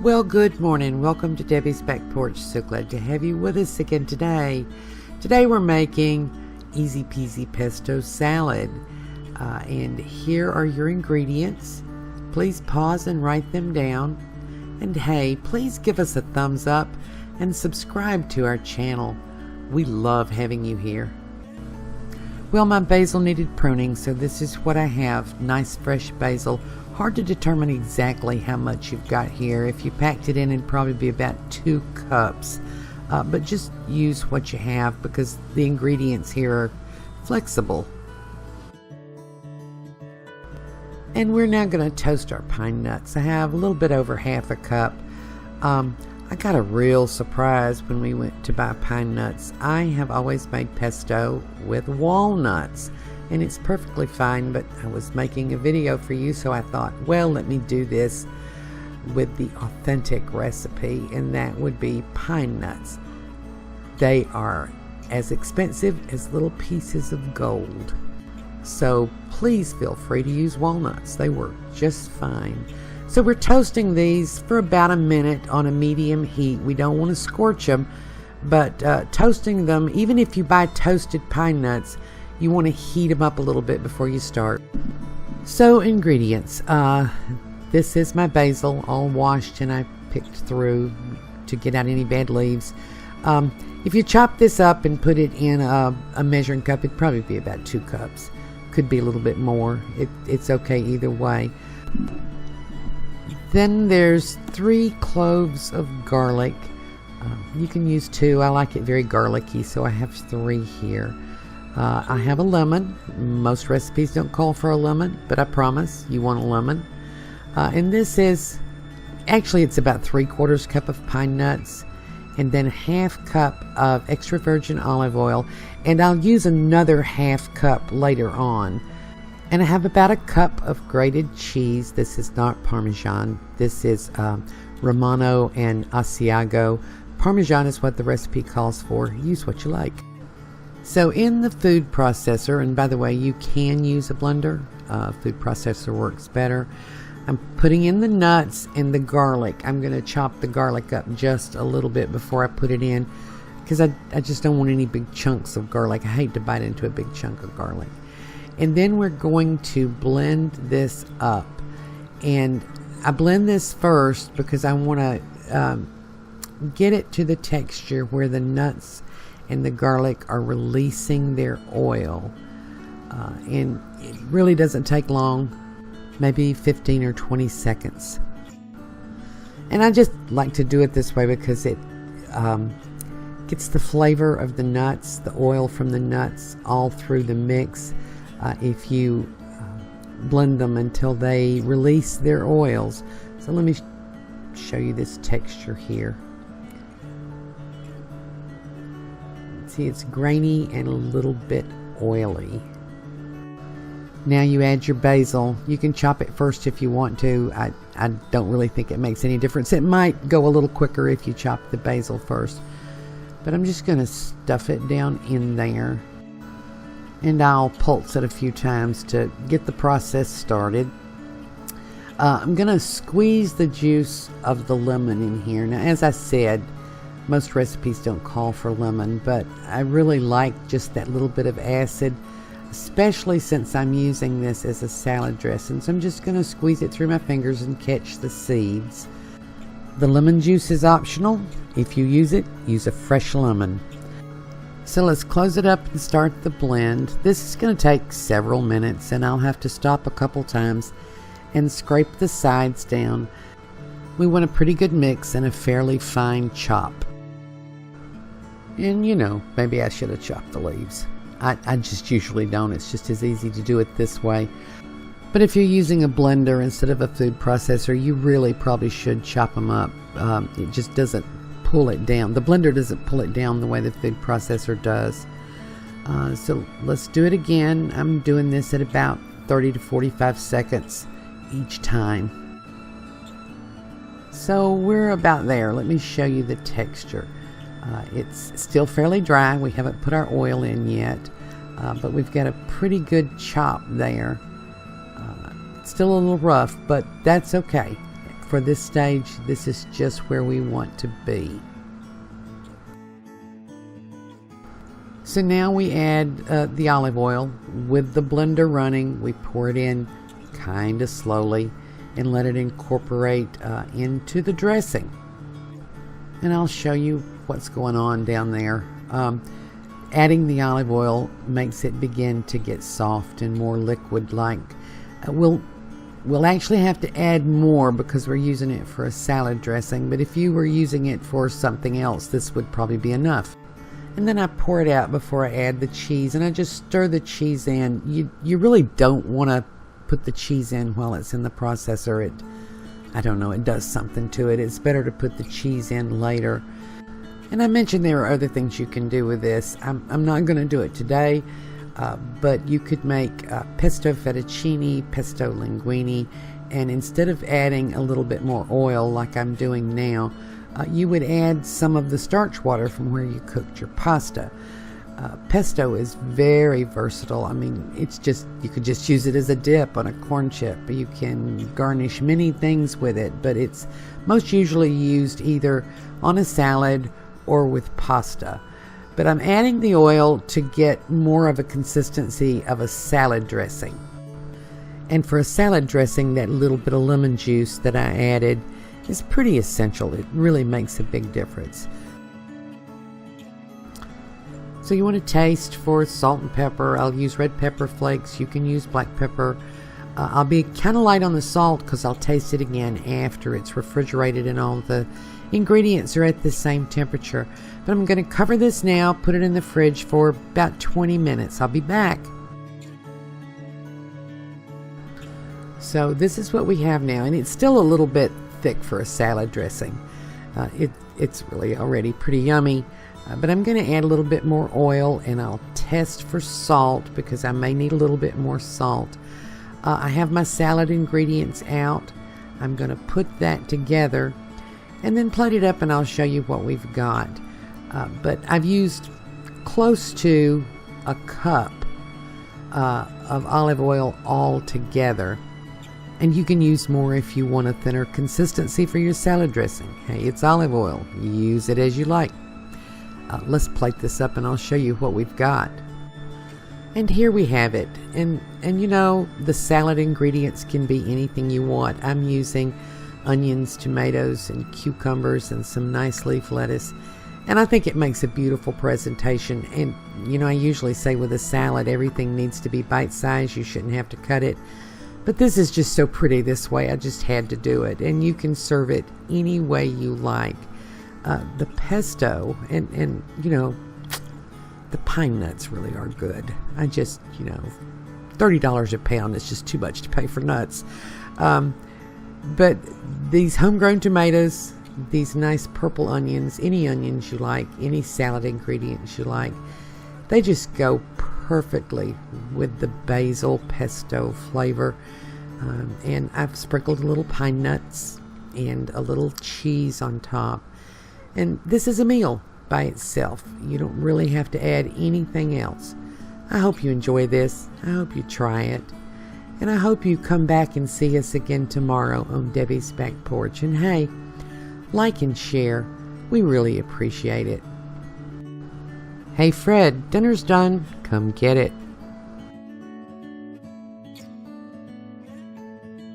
Well, good morning. Welcome to Debbie's Back Porch. So glad to have you with us again today. Today we're making easy peasy pesto salad. And here are your ingredients. Please pause and write them down. And hey, please give us a thumbs up and subscribe to our channel. We love having you here. Well, my basil needed pruning, so this is what I have. Nice fresh basil. Hard to determine exactly how much you've got here. If you packed it in, it'd probably be about 2 cups. But just use what you have because the ingredients here are flexible. And we're now going to toast our pine nuts. I have a little bit over half a cup. I got a real surprise when we went to buy pine nuts. I have always made pesto with walnuts, and it's perfectly fine, but I was making a video for you, so I thought, well, let me do this with the authentic recipe, and that would be pine nuts. They are as expensive as little pieces of gold. So please feel free to use walnuts. They work just fine. So we're toasting these for about a minute on a medium heat. We don't want to scorch them, but toasting them, even if you buy toasted pine nuts, you want to heat them up a little bit before you start. So ingredients. This is my basil, all washed, and I picked through to get out any bad leaves. If you chop this up and put it in a measuring cup, it'd probably be about 2 cups. Could be a little bit more. It's okay either way. Then there's 3 cloves of garlic. You can use 2. I like it very garlicky, so I have 3 here. I have a lemon. Most recipes don't call for a lemon, but I promise you want a lemon. And this is, actually it's about 3/4 cup of pine nuts, and then 1/2 cup of extra virgin olive oil, and I'll use another 1/2 cup later on. And I have about a cup of grated cheese. This is not Parmesan. This is Romano and Asiago. Parmesan is what the recipe calls for. Use what you like. So in the food processor, and by the way, you can use a blender. Food processor works better. I'm putting in the nuts and the garlic. I'm going to chop the garlic up just a little bit before I put it in because I just don't want any big chunks of garlic. I hate to bite into a big chunk of garlic. And then we're going to blend this up. And I blend this first because I want to get it to the texture where the nuts and the garlic are releasing their oil. And it really doesn't take long, maybe 15 or 20 seconds. And I just like to do it this way because it gets the flavor of the nuts, the oil from the nuts all through the mix. If you blend them until they release their oils. So let me show you this texture here. See, it's grainy and a little bit oily. Now you add your basil. You can chop it first if you want to. I don't really think it makes any difference. It might go a little quicker if you chop the basil first. But I'm just going to stuff it down in there. And I'll pulse it a few times to get the process started. I'm going to squeeze the juice of the lemon in here. Now, as I said, most recipes don't call for lemon, but I really like just that little bit of acid, especially since I'm using this as a salad dressing. So I'm just going to squeeze it through my fingers and catch the seeds. The lemon juice is optional. If you use it, use a fresh lemon. So let's close it up and start the blend. This is going to take several minutes, and I'll have to stop a couple times and scrape the sides down. We want a pretty good mix and a fairly fine chop. And you know, maybe I should have chopped the leaves. I just usually don't. It's just as easy to do it this way. But if you're using a blender instead of a food processor, you really probably should chop them up. It just doesn't pull it down. The blender doesn't pull it down the way the food processor does. So let's do it again. I'm doing this at about 30 to 45 seconds each time. So we're about there. Let me show you the texture. It's still fairly dry. We haven't put our oil in yet, but we've got a pretty good chop there. It's still a little rough, but that's okay. for this stage, this is just where we want to be. So now we add the olive oil with the blender running. We pour it in kind of slowly and let it incorporate into the dressing. And I'll show you what's going on down there. Adding the olive oil makes it begin to get soft and more liquid-like. We'll actually have to add more because we're using it for a salad dressing, but if you were using it for something else, this would probably be enough. And then I pour it out before I add the cheese, and I just stir the cheese in. You really don't want to put the cheese in while it's in the processor. I don't know, it does something to it. It's better to put the cheese in later. And I mentioned there are other things you can do with this. I'm not going to do it today, but you could make pesto fettuccine, pesto linguine, and instead of adding a little bit more oil like I'm doing now, you would add some of the starch water from where you cooked your pasta. Pesto is very versatile. I mean, it's just, you could just use it as a dip on a corn chip. You can garnish many things with it, but it's most usually used either on a salad or with pasta. But I'm adding the oil to get more of a consistency of a salad dressing. And for a salad dressing, that little bit of lemon juice that I added is pretty essential. It really makes a big difference. So you want to taste for salt and pepper. I'll use red pepper flakes. You can use black pepper. I'll be kind of light on the salt because I'll taste it again after it's refrigerated and all the ingredients are at the same temperature. But I'm going to cover this now, put it in the fridge for about 20 minutes. I'll be back. So this is what we have now, and it's still a little bit thick for a salad dressing. It's really already pretty yummy, but I'm going to add a little bit more oil, and I'll test for salt because I may need a little bit more salt. I have my salad ingredients out. I'm going to put that together and then plate it up, and I'll show you what we've got. But I've used close to a cup of olive oil all together. And you can use more if you want a thinner consistency for your salad dressing. Hey, it's olive oil. Use it as you like. Let's plate this up and I'll show you what we've got. And here we have it. And you know, the salad ingredients can be anything you want. I'm using onions, tomatoes, and cucumbers, and some nice leaf lettuce. And I think it makes a beautiful presentation. And, you know, I usually say with a salad, everything needs to be bite-sized. You shouldn't have to cut it. But this is just so pretty this way. I just had to do it. And you can serve it any way you like. The pesto and you know, the pine nuts really are good. I just, you know, $30 a pound is just too much to pay for nuts. But these homegrown tomatoes, these nice purple onions, any onions you like, any salad ingredients you like, they just go perfectly with the basil pesto flavor. And I've sprinkled a little pine nuts and a little cheese on top. And this is a meal by itself. You don't really have to add anything else. I hope you enjoy this. I hope you try it. And I hope you come back and see us again tomorrow on Debbie's Back Porch. And hey, like and share. We really appreciate it. Hey Fred, dinner's done. Come get it.